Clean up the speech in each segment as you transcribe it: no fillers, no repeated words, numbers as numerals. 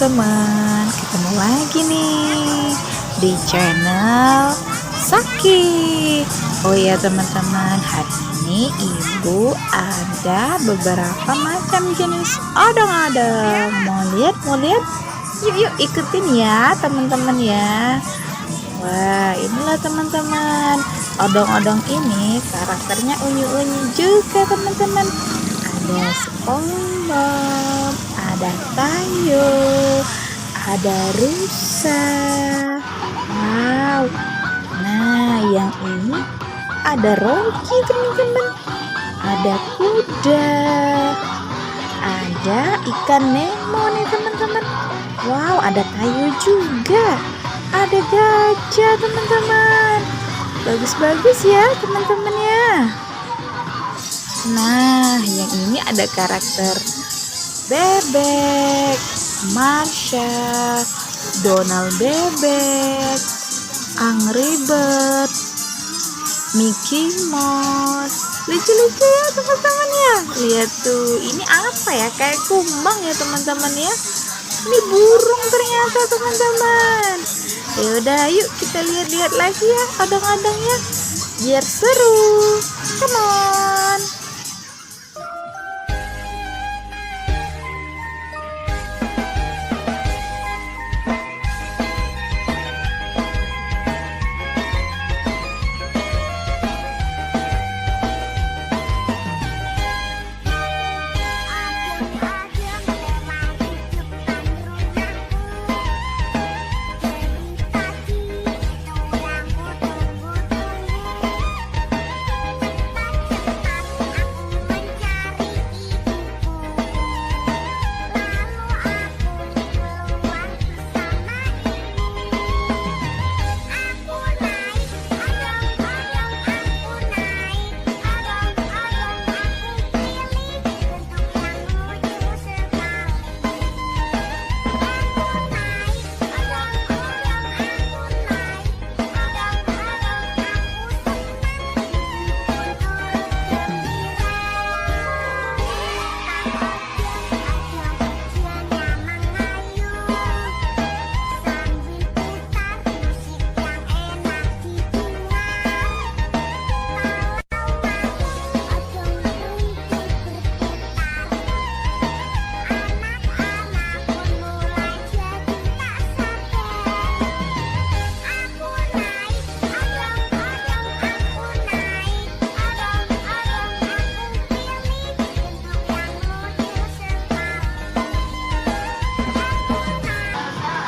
teman-teman, ketemu lagi nih di channel Saki. Oh ya teman-teman, hari ini ibu ada beberapa macam jenis odong-odong. Mau lihat? Yuk ikutin ya teman-teman ya. Wah, inilah teman-teman, odong-odong ini karakternya unyu-unyu juga teman-teman. Ada SpongeBob, ada Tayo, ada rusa. Wow. Nah, yang ini ada Rocky teman-teman. Ada kuda. Ada ikan Nemo nih teman-teman. Wow, ada Tayo juga. Ada gajah teman-teman. Bagus-bagus ya teman-teman ya. Nah, yang ini ada karakter bebek, Marsha, Donald bebek, Angry Bird, Mickey Mouse. Lucu-lucu ya teman-teman ya. Lihat tuh, ini apa ya? Kayak kumbang ya teman-teman ya. Ini burung ternyata teman-teman. Yaudah, yuk kita lihat-lihat lagi ya odong-odongnya, biar seru. Come on.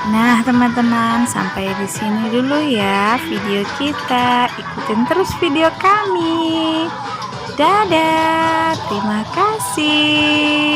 Nah teman-teman, sampai di sini dulu ya video kita. Ikutin terus video kami. Dadah, terima kasih.